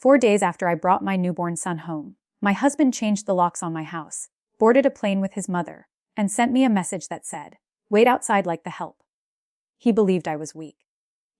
4 days after I brought my newborn son home, my husband changed the locks on my house, boarded a plane with his mother, and sent me a message that said, "Wait outside like the help." He believed I was weak.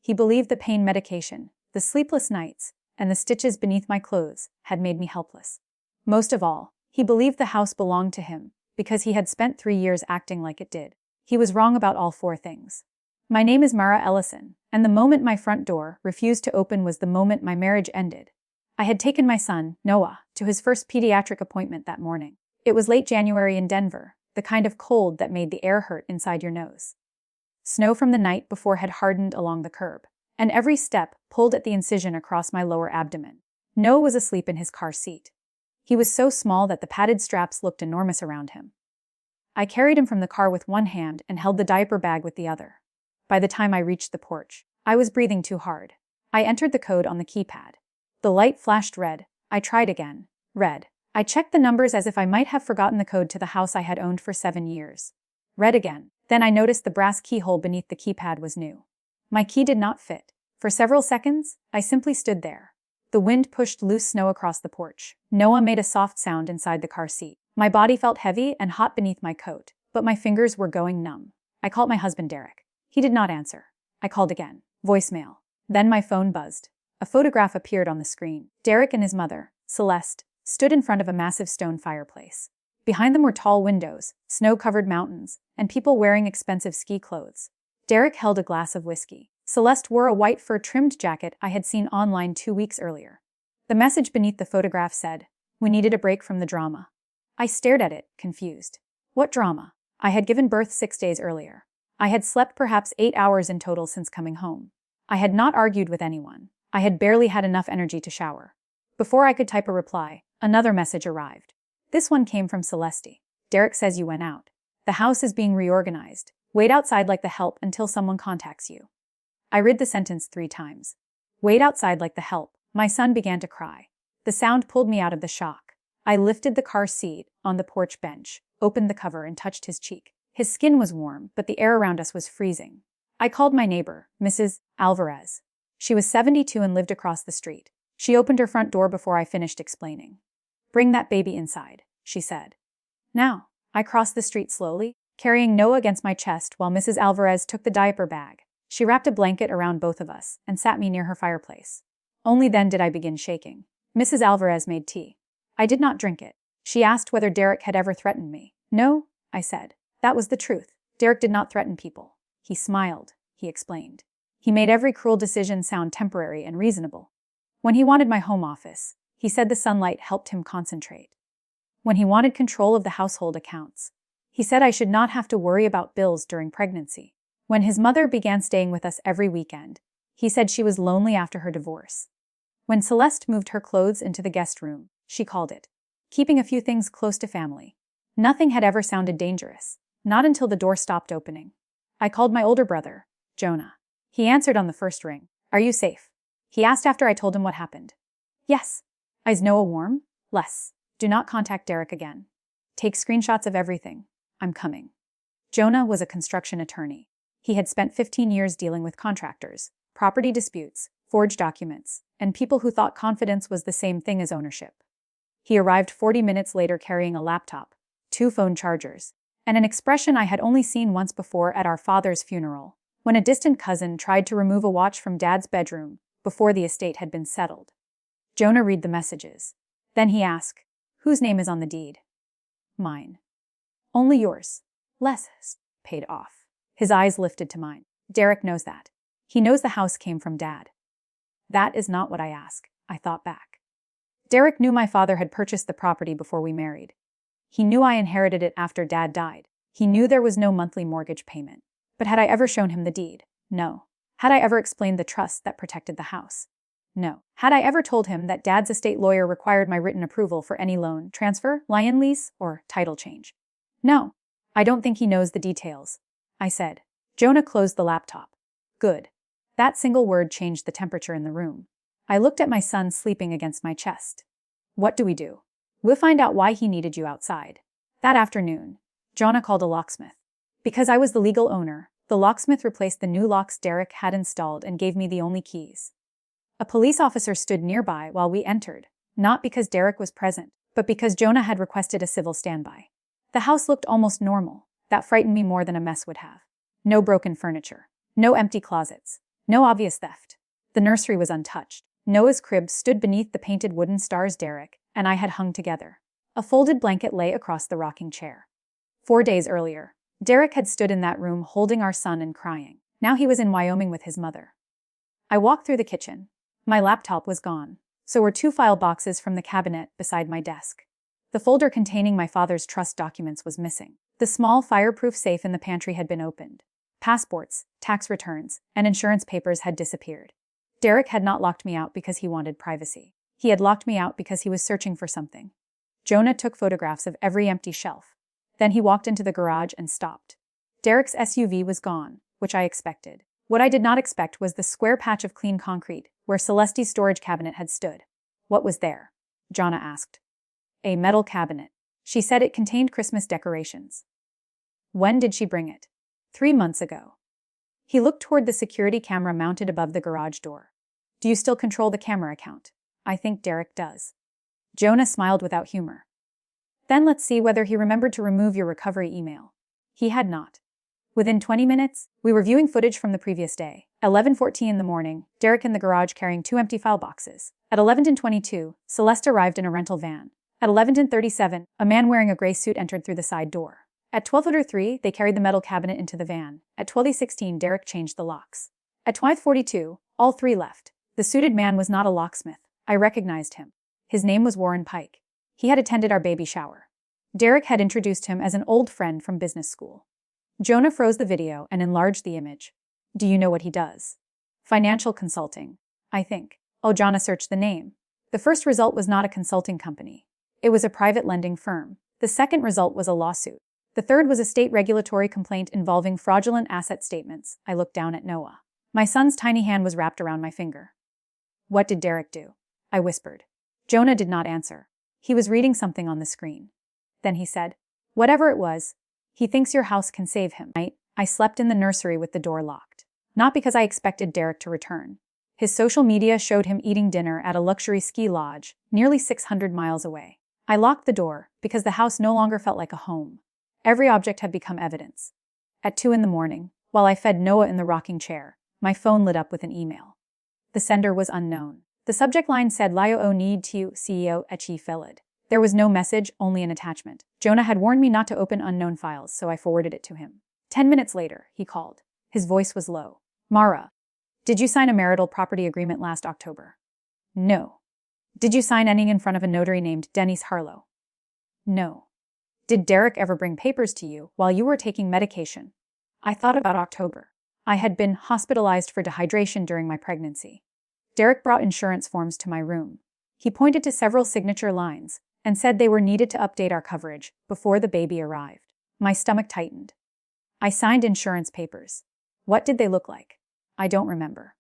He believed the pain medication, the sleepless nights, and the stitches beneath my clothes had made me helpless. Most of all, he believed the house belonged to him because he had spent 3 years acting like it did. He was wrong about all 4 things. My name is Mara Ellison, and the moment my front door refused to open was the moment my marriage ended. I had taken my son, Noah, to his first pediatric appointment that morning. It was late January in Denver, the kind of cold that made the air hurt inside your nose. Snow from the night before had hardened along the curb, and every step pulled at the incision across my lower abdomen. Noah was asleep in his car seat. He was so small that the padded straps looked enormous around him. I carried him from the car with one hand and held the diaper bag with the other. By the time I reached the porch, I was breathing too hard. I entered the code on the keypad. The light flashed red. I tried again. Red. I checked the numbers as if I might have forgotten the code to the house I had owned for 7 years. Red again. Then I noticed the brass keyhole beneath the keypad was new. My key did not fit. For several seconds, I simply stood there. The wind pushed loose snow across the porch. Noah made a soft sound inside the car seat. My body felt heavy and hot beneath my coat, but my fingers were going numb. I called my husband Derek. He did not answer. I called again. Voicemail. Then my phone buzzed. A photograph appeared on the screen. Derek and his mother, Celeste, stood in front of a massive stone fireplace. Behind them were tall windows, snow-covered mountains, and people wearing expensive ski clothes. Derek held a glass of whiskey. Celeste wore a white fur-trimmed jacket I had seen online 2 weeks earlier. The message beneath the photograph said, "We needed a break from the drama." I stared at it, confused. What drama? I had given birth 6 days earlier. I had slept perhaps 8 hours in total since coming home. I had not argued with anyone. I had barely had enough energy to shower. Before I could type a reply, another message arrived. This one came from Celeste. "Derek says you went out. The house is being reorganized. Wait outside like the help until someone contacts you." I read the sentence 3 times. Wait outside like the help. My son began to cry. The sound pulled me out of the shock. I lifted the car seat on the porch bench, opened the cover and touched his cheek. His skin was warm, but the air around us was freezing. I called my neighbor, Mrs. Alvarez. She was 72 and lived across the street. She opened her front door before I finished explaining. "Bring that baby inside," she said. Now, I crossed the street slowly, carrying Noah against my chest while Mrs. Alvarez took the diaper bag. She wrapped a blanket around both of us and sat me near her fireplace. Only then did I begin shaking. Mrs. Alvarez made tea. I did not drink it. She asked whether Derek had ever threatened me. "No," I said. That was the truth. Derek did not threaten people. He smiled, he explained. He made every cruel decision sound temporary and reasonable. When he wanted my home office, he said the sunlight helped him concentrate. When he wanted control of the household accounts, he said I should not have to worry about bills during pregnancy. When his mother began staying with us every weekend, he said she was lonely after her divorce. When Celeste moved her clothes into the guest room, she called it keeping a few things close to family. Nothing had ever sounded dangerous, not until the door stopped opening. I called my older brother, Jonah. He answered on the first ring. "Are you safe?" He asked after I told him what happened. "Yes." "Is Noah warm?" "Less. Do not contact Derek again. Take screenshots of everything. I'm coming." Jonah was a construction attorney. He had spent 15 years dealing with contractors, property disputes, forged documents, and people who thought confidence was the same thing as ownership. He arrived 40 minutes later carrying a laptop, 2 phone chargers, and an expression I had only seen once before at our father's funeral, when a distant cousin tried to remove a watch from Dad's bedroom before the estate had been settled. Jonah read the messages. Then he asked, "Whose name is on the deed?" "Mine." "Only yours." "Les paid off." His eyes lifted to mine. "Derek knows that. He knows the house came from Dad." That is not what I asked, I thought back. Derek knew my father had purchased the property before we married. He knew I inherited it after Dad died. He knew there was no monthly mortgage payment. But had I ever shown him the deed? No. Had I ever explained the trust that protected the house? No. Had I ever told him that Dad's estate lawyer required my written approval for any loan, transfer, land lease, or title change? No. I don't think he knows the details, I said. Jonah closed the laptop. Good. That single word changed the temperature in the room. I looked at my son sleeping against my chest. What do we do? We'll find out why he needed you outside. That afternoon, Jonah called a locksmith. Because I was the legal owner, the locksmith replaced the new locks Derek had installed and gave me the only keys. A police officer stood nearby while we entered, not because Derek was present, but because Jonah had requested a civil standby. The house looked almost normal. That frightened me more than a mess would have. No broken furniture. No empty closets. No obvious theft. The nursery was untouched. Noah's crib stood beneath the painted wooden stars Derek and I had hung together. A folded blanket lay across the rocking chair. 4 days earlier, Derek had stood in that room holding our son and crying. Now he was in Wyoming with his mother. I walked through the kitchen. My laptop was gone. So were 2 file boxes from the cabinet beside my desk. The folder containing my father's trust documents was missing. The small fireproof safe in the pantry had been opened. Passports, tax returns, and insurance papers had disappeared. Derek had not locked me out because he wanted privacy. He had locked me out because he was searching for something. Jonah took photographs of every empty shelf. Then he walked into the garage and stopped. Derek's SUV was gone, which I expected. What I did not expect was the square patch of clean concrete where Celeste's storage cabinet had stood. What was there? Jonah asked. A metal cabinet. She said it contained Christmas decorations. When did she bring it? 3 months ago. He looked toward the security camera mounted above the garage door. Do you still control the camera account? I think Derek does. Jonah smiled without humor. Then let's see whether he remembered to remove your recovery email. He had not. Within 20 minutes, we were viewing footage from the previous day. 11:14 in the morning, Derek in the garage carrying 2 empty file boxes. At 11:22, Celeste arrived in a rental van. At 11:37, a man wearing a gray suit entered through the side door. At 12:03, they carried the metal cabinet into the van. At 12:16, Derek changed the locks. At 12:42, all 3 left. The suited man was not a locksmith. I recognized him. His name was Warren Pike. He had attended our baby shower. Derek had introduced him as an old friend from business school. Jonah froze the video and enlarged the image. Do you know what he does? Financial consulting, I think. Oh, Jonah searched the name. The first result was not a consulting company. It was a private lending firm. The second result was a lawsuit. The third was a state regulatory complaint involving fraudulent asset statements. I looked down at Noah. My son's tiny hand was wrapped around my finger. What did Derek do? I whispered. Jonah did not answer. He was reading something on the screen. Then he said, whatever it was, he thinks your house can save him. I slept in the nursery with the door locked. Not because I expected Derek to return. His social media showed him eating dinner at a luxury ski lodge, nearly 600 miles away. I locked the door because the house no longer felt like a home. Every object had become evidence. At 2 in the morning, while I fed Noah in the rocking chair, my phone lit up with an email. The sender was unknown. The subject line said Lio o need to CEO echi felid. There was no message, only an attachment. Jonah had warned me not to open unknown files, so I forwarded it to him. 10 minutes later, he called. His voice was low. Mara, did you sign a marital property agreement last October? No. Did you sign any in front of a notary named Denise Harlow? No. Did Derek ever bring papers to you while you were taking medication? I thought about October. I had been hospitalized for dehydration during my pregnancy. Derek brought insurance forms to my room. He pointed to several signature lines and said they were needed to update our coverage before the baby arrived. My stomach tightened. I signed insurance papers. What did they look like? I don't remember.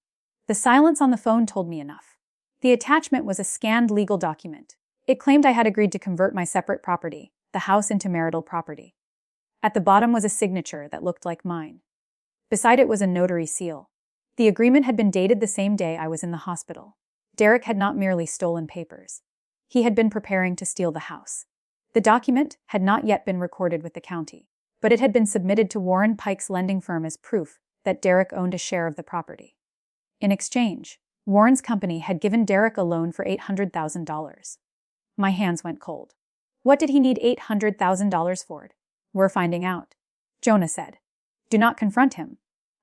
The silence on the phone told me enough. The attachment was a scanned legal document. It claimed I had agreed to convert my separate property, the house, into marital property. At the bottom was a signature that looked like mine. Beside it was a notary seal. The agreement had been dated the same day I was in the hospital. Derek had not merely stolen papers. He had been preparing to steal the house. The document had not yet been recorded with the county, but it had been submitted to Warren Pike's lending firm as proof that Derek owned a share of the property. In exchange, Warren's company had given Derek a loan for $800,000. My hands went cold. What did he need $800,000 for? We're finding out, Jonah said. Do not confront him.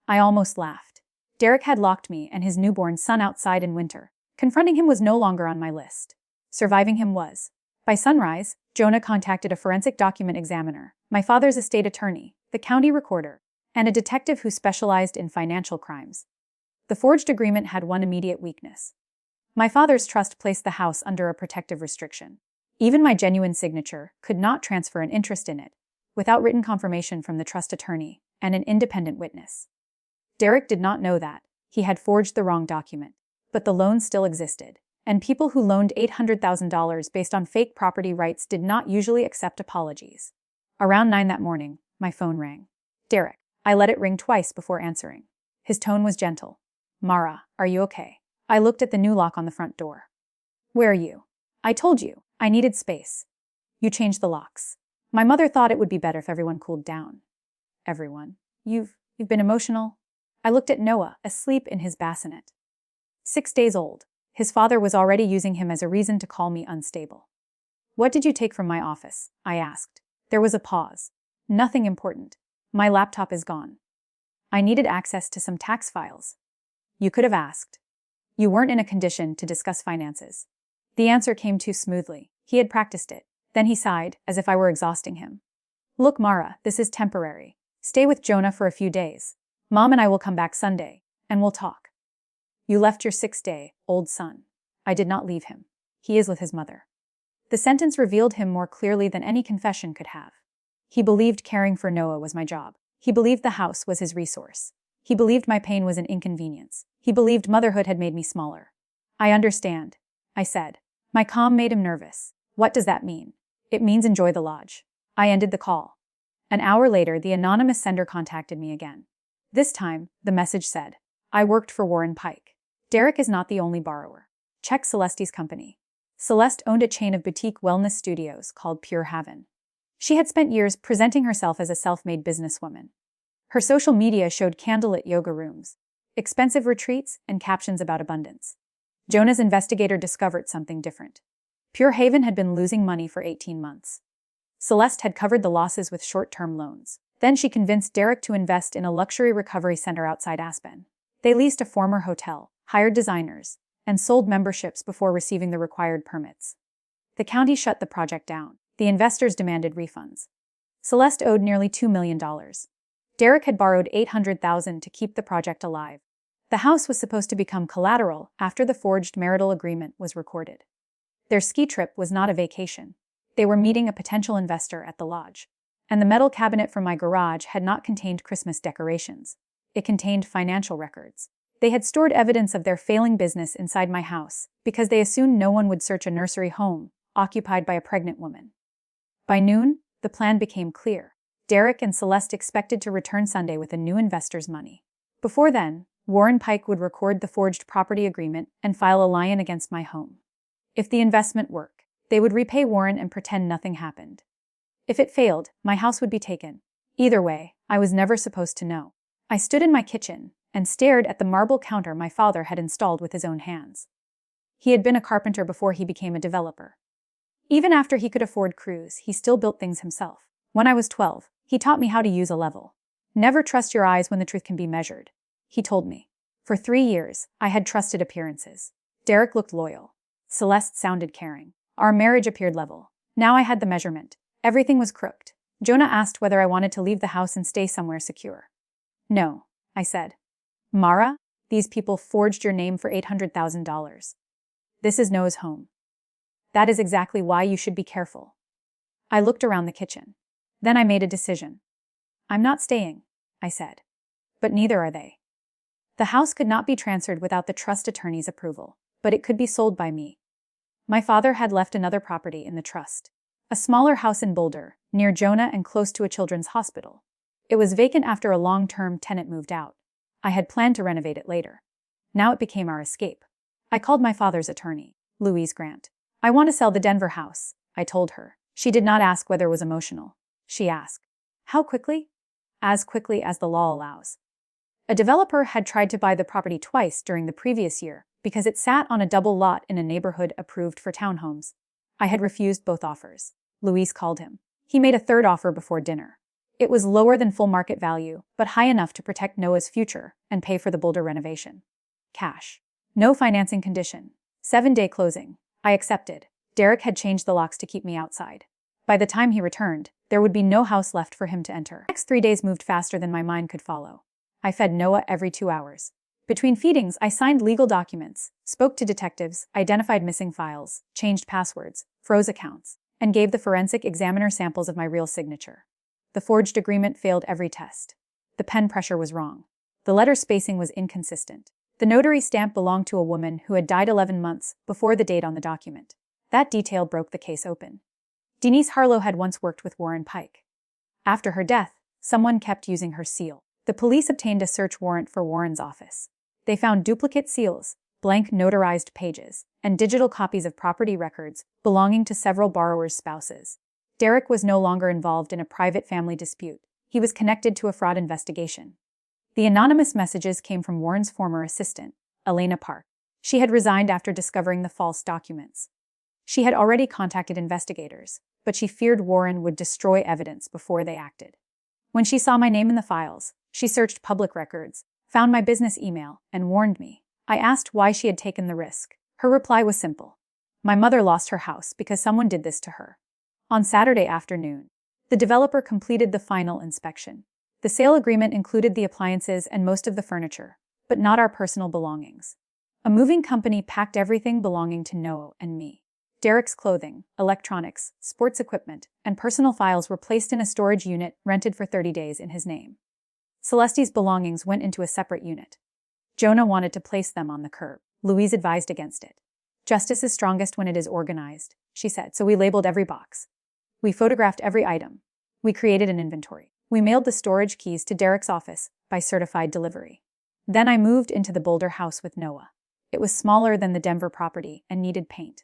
I almost laughed. Derek had locked me and his newborn son outside in winter. Confronting him was no longer on my list. Surviving him was. By sunrise, Jonah contacted a forensic document examiner, my father's estate attorney, the county recorder, and a detective who specialized in financial crimes. The forged agreement had one immediate weakness. My father's trust placed the house under a protective restriction. Even my genuine signature could not transfer an interest in it without written confirmation from the trust attorney and an independent witness. Derek did not know that. He had forged the wrong document. But the loan still existed, and people who loaned $800,000 based on fake property rights did not usually accept apologies. Around 9 that morning, my phone rang. Derek. I let it ring twice before answering. His tone was gentle. Mara, are you okay? I looked at the new lock on the front door. Where are you? I told you, I needed space. You changed the locks. My mother thought it would be better if everyone cooled down. Everyone. You've been emotional? I looked at Noah, asleep in his bassinet. 6 days old. His father was already using him as a reason to call me unstable. What did you take from my office? I asked. There was a pause. Nothing important. My laptop is gone. I needed access to some tax files. You could have asked. You weren't in a condition to discuss finances. The answer came too smoothly. He had practiced it. Then he sighed, as if I were exhausting him. Look, Mara, this is temporary. Stay with Jonah for a few days. Mom and I will come back Sunday, and we'll talk. You left your 6-day-old son. I did not leave him. He is with his mother. The sentence revealed him more clearly than any confession could have. He believed caring for Noah was my job. He believed the house was his resource. He believed my pain was an inconvenience. He believed motherhood had made me smaller. I understand, I said. My calm made him nervous. What does that mean? It means enjoy the lodge. I ended the call. An hour later, the anonymous sender contacted me again. This time, the message said, I worked for Warren Pike. Derek is not the only borrower. Check Celeste's company. Celeste owned a chain of boutique wellness studios called Pure Haven. She had spent years presenting herself as a self-made businesswoman. Her social media showed candlelit yoga rooms, expensive retreats, and captions about abundance. Jonah's investigator discovered something different. Pure Haven had been losing money for 18 months. Celeste had covered the losses with short-term loans. Then she convinced Derek to invest in a luxury recovery center outside Aspen. They leased a former hotel, hired designers, and sold memberships before receiving the required permits. The county shut the project down. The investors demanded refunds. Celeste owed nearly $2 million. Derek had borrowed $800,000 to keep the project alive. The house was supposed to become collateral after the forged marital agreement was recorded. Their ski trip was not a vacation. They were meeting a potential investor at the lodge. And the metal cabinet from my garage had not contained Christmas decorations. It contained financial records. They had stored evidence of their failing business inside my house because they assumed no one would search a nursery home occupied by a pregnant woman. By noon, the plan became clear. Derek and Celeste expected to return Sunday with a new investor's money. Before then, Warren Pike would record the forged property agreement and file a lion against my home. If the investment worked, they would repay Warren and pretend nothing happened. If it failed, my house would be taken. Either way, I was never supposed to know. I stood in my kitchen and stared at the marble counter my father had installed with his own hands. He had been a carpenter before he became a developer. Even after he could afford crews, he still built things himself. When I was 12, he taught me how to use a level. Never trust your eyes when the truth can be measured, he told me. For 3 years, I had trusted appearances. Derek looked loyal. Celeste sounded caring. Our marriage appeared level. Now I had the measurement. Everything was crooked. Jonah asked whether I wanted to leave the house and stay somewhere secure. No, I said. Mara, these people forged your name for $800,000. This is Noah's home. That is exactly why you should be careful. I looked around the kitchen. Then I made a decision. I'm not staying, I said. But neither are they. The house could not be transferred without the trust attorney's approval, but it could be sold by me. My father had left another property in the trust. A smaller house in Boulder, near Jonah and close to a children's hospital. It was vacant after a long-term tenant moved out. I had planned to renovate it later. Now it became our escape. I called my father's attorney, Louise Grant. I want to sell the Denver house, I told her. She did not ask whether it was emotional. She asked, how quickly? As quickly as the law allows. A developer had tried to buy the property twice during the previous year because it sat on a double lot in a neighborhood approved for townhomes. I had refused both offers. Louise called him. He made a third offer before dinner. It was lower than full market value, but high enough to protect Noah's future and pay for the Boulder renovation. Cash. No financing condition. 7-day closing. I accepted. Derek had changed the locks to keep me outside. By the time he returned, there would be no house left for him to enter. The next 3 days moved faster than my mind could follow. I fed Noah every 2 hours. Between feedings, I signed legal documents, spoke to detectives, identified missing files, changed passwords, froze accounts, and gave the forensic examiner samples of my real signature. The forged agreement failed every test. The pen pressure was wrong. The letter spacing was inconsistent. The notary stamp belonged to a woman who had died 11 months before the date on the document. That detail broke the case open. Denise Harlow had once worked with Warren Pike. After her death, someone kept using her seal. The police obtained a search warrant for Warren's office. They found duplicate seals, blank notarized pages, and digital copies of property records belonging to several borrowers' spouses. Derek was no longer involved in a private family dispute. He was connected to a fraud investigation. The anonymous messages came from Warren's former assistant, Elena Park. She had resigned after discovering the false documents. She had already contacted investigators, but she feared Warren would destroy evidence before they acted. When she saw my name in the files, she searched public records, found my business email, and warned me. I asked why she had taken the risk. Her reply was simple. My mother lost her house because someone did this to her. On Saturday afternoon, the developer completed the final inspection. The sale agreement included the appliances and most of the furniture, but not our personal belongings. A moving company packed everything belonging to Noah and me. Derek's clothing, electronics, sports equipment, and personal files were placed in a storage unit rented for 30 days in his name. Celeste's belongings went into a separate unit. Jonah wanted to place them on the curb. Louise advised against it. Justice is strongest when it is organized, she said, so we labeled every box. We photographed every item. We created an inventory. We mailed the storage keys to Derek's office by certified delivery. Then I moved into the Boulder house with Noah. It was smaller than the Denver property and needed paint.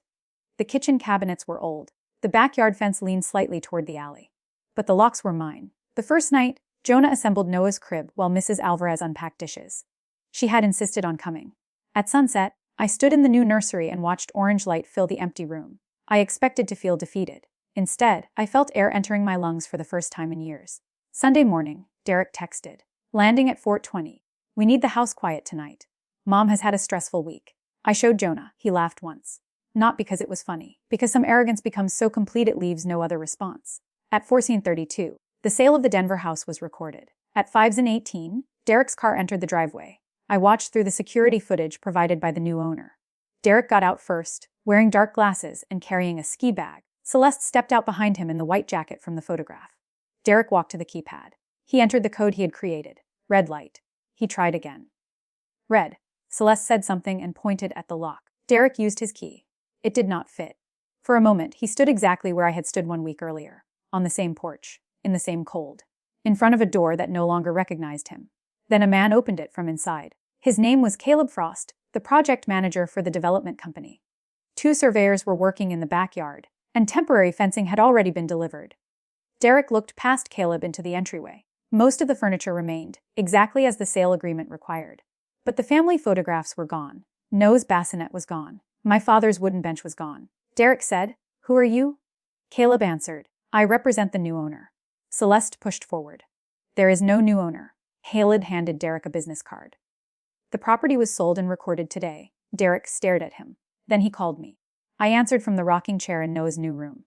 The kitchen cabinets were old. The backyard fence leaned slightly toward the alley. But the locks were mine. The first night, Jonah assembled Noah's crib while Mrs. Alvarez unpacked dishes. She had insisted on coming. At sunset, I stood in the new nursery and watched orange light fill the empty room. I expected to feel defeated. Instead, I felt air entering my lungs for the first time in years. Sunday morning, Derek texted. Landing at 4:20. We need the house quiet tonight. Mom has had a stressful week. I showed Jonah. He laughed once. Not because it was funny, because some arrogance becomes so complete it leaves no other response. At 14:32, the sale of the Denver house was recorded. At 5:18, Derek's car entered the driveway. I watched through the security footage provided by the new owner. Derek got out first, wearing dark glasses and carrying a ski bag. Celeste stepped out behind him in the white jacket from the photograph. Derek walked to the keypad. He entered the code he had created. Red light. He tried again. Red. Celeste said something and pointed at the lock. Derek used his key. It did not fit. For a moment, he stood exactly where I had stood 1 week earlier, on the same porch, in the same cold, in front of a door that no longer recognized him. Then a man opened it from inside. His name was Caleb Frost, the project manager for the development company. 2 surveyors were working in the backyard, and temporary fencing had already been delivered. Derek looked past Caleb into the entryway. Most of the furniture remained, exactly as the sale agreement required. But the family photographs were gone. Noah's bassinet was gone. My father's wooden bench was gone. Derek said, "Who are you?" Caleb answered, "I represent the new owner." Celeste pushed forward. "There is no new owner." Caleb handed Derek a business card. "The property was sold and recorded today." Derek stared at him. Then he called me. I answered from the rocking chair in Noah's new room.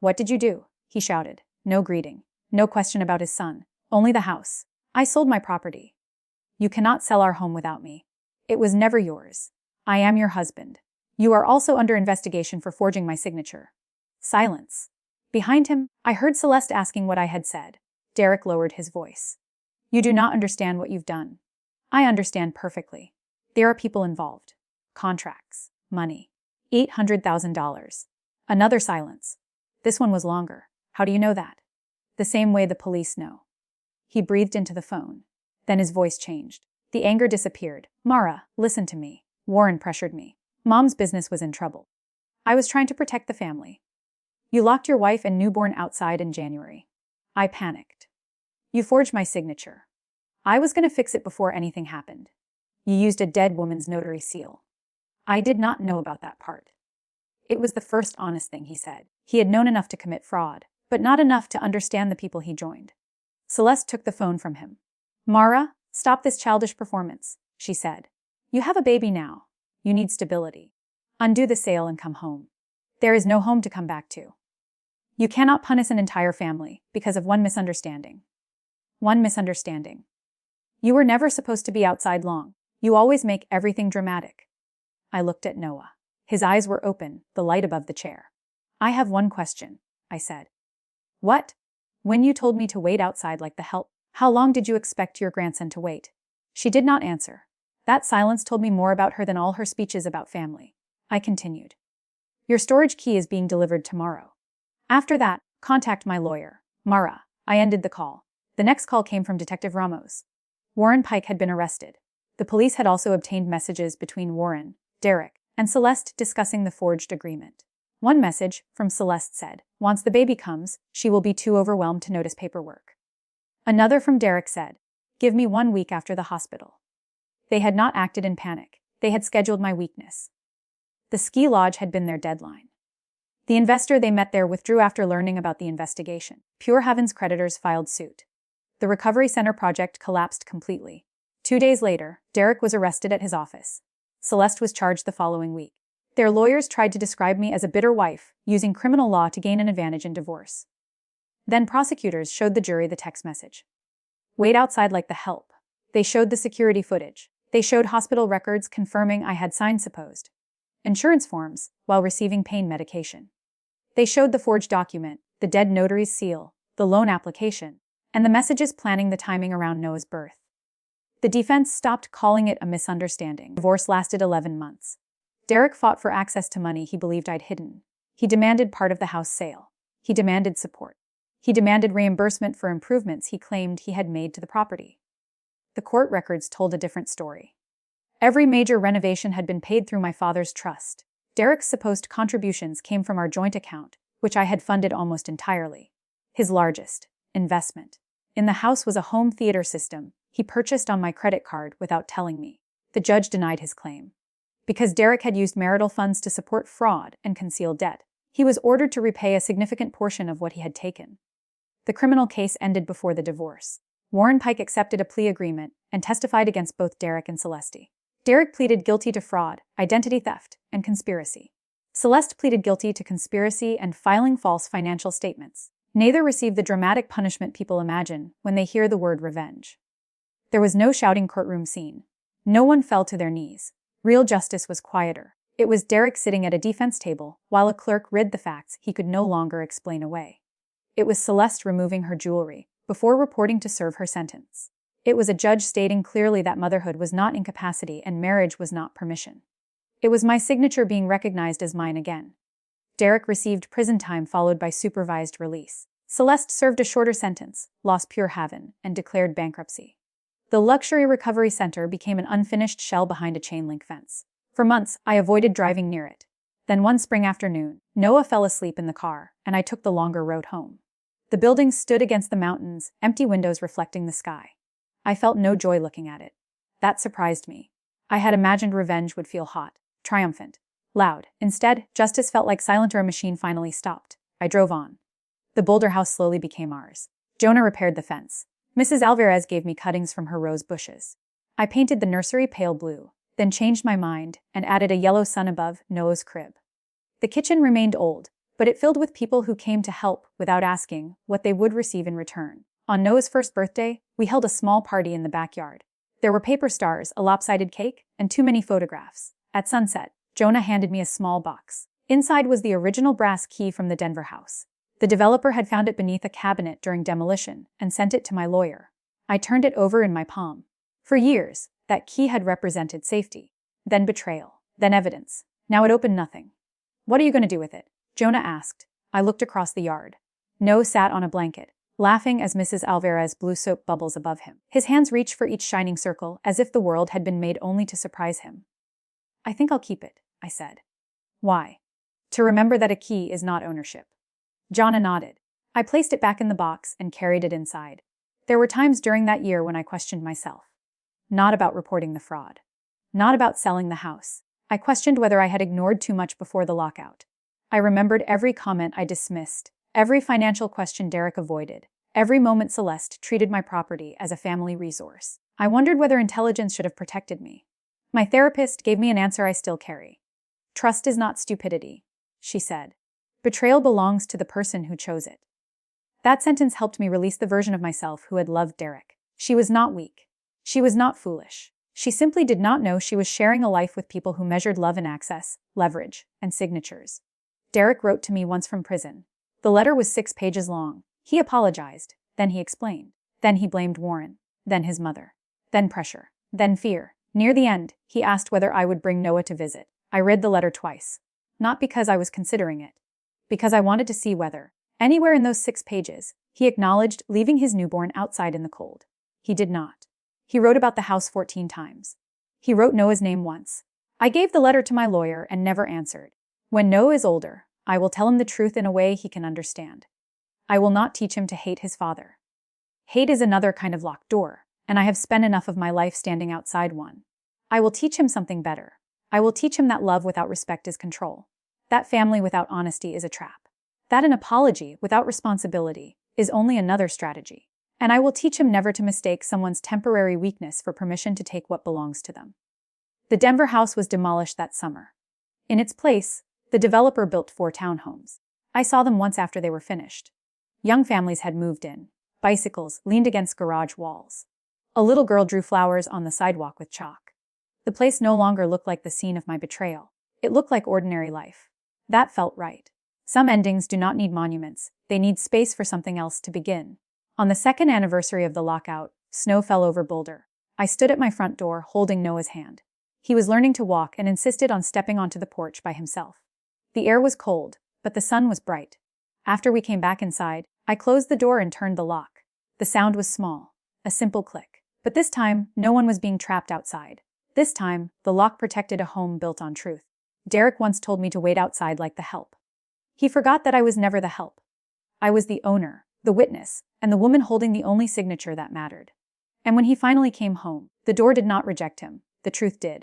"What did you do?" he shouted. No greeting. No question about his son. Only the house. "I sold my property." "You cannot sell our home without me. It was never yours. I am your husband. You are also under investigation for forging my signature." Silence. Behind him, I heard Celeste asking what I had said. Derek lowered his voice. "You do not understand what you've done." "I understand perfectly. There are people involved. Contracts. Money. $800,000. Another silence. This one was longer. "How do you know that?" "The same way the police know." He breathed into the phone. Then his voice changed. The anger disappeared. "Mara, listen to me." Warren pressured me. Mom's business was in trouble. I was trying to protect the family. "You locked your wife and newborn outside in January." I panicked. "You forged my signature." "I was going to fix it before anything happened." "You used a dead woman's notary seal." I did not know about that part. It was the first honest thing he said. He had known enough to commit fraud, but not enough to understand the people he joined. Celeste took the phone from him. "Mara, stop this childish performance," she said. "You have a baby now. You need stability. Undo the sale and come home. There is no home to come back to. You cannot punish an entire family because of one misunderstanding." "One misunderstanding." "You were never supposed to be outside long. You always make everything dramatic." I looked at Noah. His eyes were open, the light above the chair. "I have one question," I said. "What?" "When you told me to wait outside like the help, how long did you expect your grandson to wait?" She did not answer. That silence told me more about her than all her speeches about family. I continued. "Your storage key is being delivered tomorrow. After that, contact my lawyer, Mara." I ended the call. The next call came from Detective Ramos. Warren Pike had been arrested. The police had also obtained messages between Warren, Derek, and Celeste discussing the forged agreement. One message from Celeste said, "Once the baby comes, she will be too overwhelmed to notice paperwork." Another from Derek said, "Give me 1 week after the hospital." They had not acted in panic. They had scheduled my weakness. The ski lodge had been their deadline. The investor they met there withdrew after learning about the investigation. Pure Heaven's creditors filed suit. The recovery center project collapsed completely. 2 days later, Derek was arrested at his office. Celeste was charged the following week. Their lawyers tried to describe me as a bitter wife, using criminal law to gain an advantage in divorce. Then prosecutors showed the jury the text message. "Wait outside like the help." They showed the security footage. They showed hospital records confirming I had signed supposed insurance forms while receiving pain medication. They showed the forged document, the dead notary's seal, the loan application, and the messages planning the timing around Noah's birth. The defense stopped calling it a misunderstanding. Divorce lasted 11 months. Derek fought for access to money he believed I'd hidden. He demanded part of the house sale. He demanded support. He demanded reimbursement for improvements he claimed he had made to the property. The court records told a different story. Every major renovation had been paid through my father's trust. Derek's supposed contributions came from our joint account, which I had funded almost entirely. His largest investment in the house was a home theater system he purchased on my credit card without telling me. The judge denied his claim. Because Derek had used marital funds to support fraud and conceal debt, he was ordered to repay a significant portion of what he had taken. The criminal case ended before the divorce. Warren Pike accepted a plea agreement and testified against both Derek and Celeste. Derek pleaded guilty to fraud, identity theft, and conspiracy. Celeste pleaded guilty to conspiracy and filing false financial statements. Neither received the dramatic punishment people imagine when they hear the word revenge. There was no shouting courtroom scene. No one fell to their knees. Real justice was quieter. It was Derek sitting at a defense table while a clerk read the facts he could no longer explain away. It was Celeste removing her jewelry before reporting to serve her sentence. It was a judge stating clearly that motherhood was not incapacity and marriage was not permission. It was my signature being recognized as mine again. Derek received prison time followed by supervised release. Celeste served a shorter sentence, lost Pure Heaven, and declared bankruptcy. The luxury recovery center became an unfinished shell behind a chain-link fence. For months, I avoided driving near it. Then one spring afternoon, Noah fell asleep in the car, and I took the longer road home. The building stood against the mountains, empty windows reflecting the sky. I felt no joy looking at it. That surprised me. I had imagined revenge would feel hot, triumphant, loud. Instead, justice felt like silent or a machine finally stopped. I drove on. The Boulder house slowly became ours. Jonah repaired the fence. Mrs. Alvarez gave me cuttings from her rose bushes. I painted the nursery pale blue, then changed my mind and added a yellow sun above Noah's crib. The kitchen remained old, but it filled with people who came to help without asking what they would receive in return. On Noah's first birthday, we held a small party in the backyard. There were paper stars, a lopsided cake, and too many photographs. At sunset, Jonah handed me a small box. Inside was the original brass key from the Denver house. The developer had found it beneath a cabinet during demolition and sent it to my lawyer. I turned it over in my palm. For years, that key had represented safety, then betrayal, then evidence. Now it opened nothing. "What are you going to do with it?" Jonah asked. I looked across the yard. Noah sat on a blanket, laughing as Mrs. Alvarez blew soap bubbles above him. His hands reached for each shining circle as if the world had been made only to surprise him. "I think I'll keep it," I said. "Why?" "To remember that a key is not ownership." Jonah nodded. I placed it back in the box and carried it inside. There were times during that year when I questioned myself. Not about reporting the fraud. Not about selling the house. I questioned whether I had ignored too much before the lockout. I remembered every comment I dismissed, every financial question Derek avoided, every moment Celeste treated my property as a family resource. I wondered whether intelligence should have protected me. My therapist gave me an answer I still carry. "Trust is not stupidity," she said. "Betrayal belongs to the person who chose it." That sentence helped me release the version of myself who had loved Derek. She was not weak. She was not foolish. She simply did not know she was sharing a life with people who measured love in access, leverage, and signatures. Derek wrote to me once from prison. The letter was 6 pages long. He apologized. Then he explained. Then he blamed Warren. Then his mother. Then pressure. Then fear. Near the end, he asked whether I would bring Noah to visit. I read the letter twice. Not because I was considering it. Because I wanted to see whether, anywhere in those 6 pages, he acknowledged leaving his newborn outside in the cold. He did not. He wrote about the house 14 times. He wrote Noah's name once. I gave the letter to my lawyer and never answered. When Noah is older, I will tell him the truth in a way he can understand. I will not teach him to hate his father. Hate is another kind of locked door, and I have spent enough of my life standing outside one. I will teach him something better. I will teach him that love without respect is control. That family without honesty is a trap. That an apology without responsibility is only another strategy. And I will teach him never to mistake someone's temporary weakness for permission to take what belongs to them. The Denver house was demolished that summer. In its place, the developer built 4 townhomes. I saw them once after they were finished. Young families had moved in. Bicycles leaned against garage walls. A little girl drew flowers on the sidewalk with chalk. The place no longer looked like the scene of my betrayal. It looked like ordinary life. That felt right. Some endings do not need monuments. They need space for something else to begin. On the 2nd anniversary of the lockout, snow fell over Boulder. I stood at my front door holding Noah's hand. He was learning to walk and insisted on stepping onto the porch by himself. The air was cold, but the sun was bright. After we came back inside, I closed the door and turned the lock. The sound was small, a simple click. But this time, no one was being trapped outside. This time, the lock protected a home built on truth. Derek once told me to wait outside like the help. He forgot that I was never the help. I was the owner, the witness, and the woman holding the only signature that mattered. And when he finally came home, the door did not reject him. The truth did.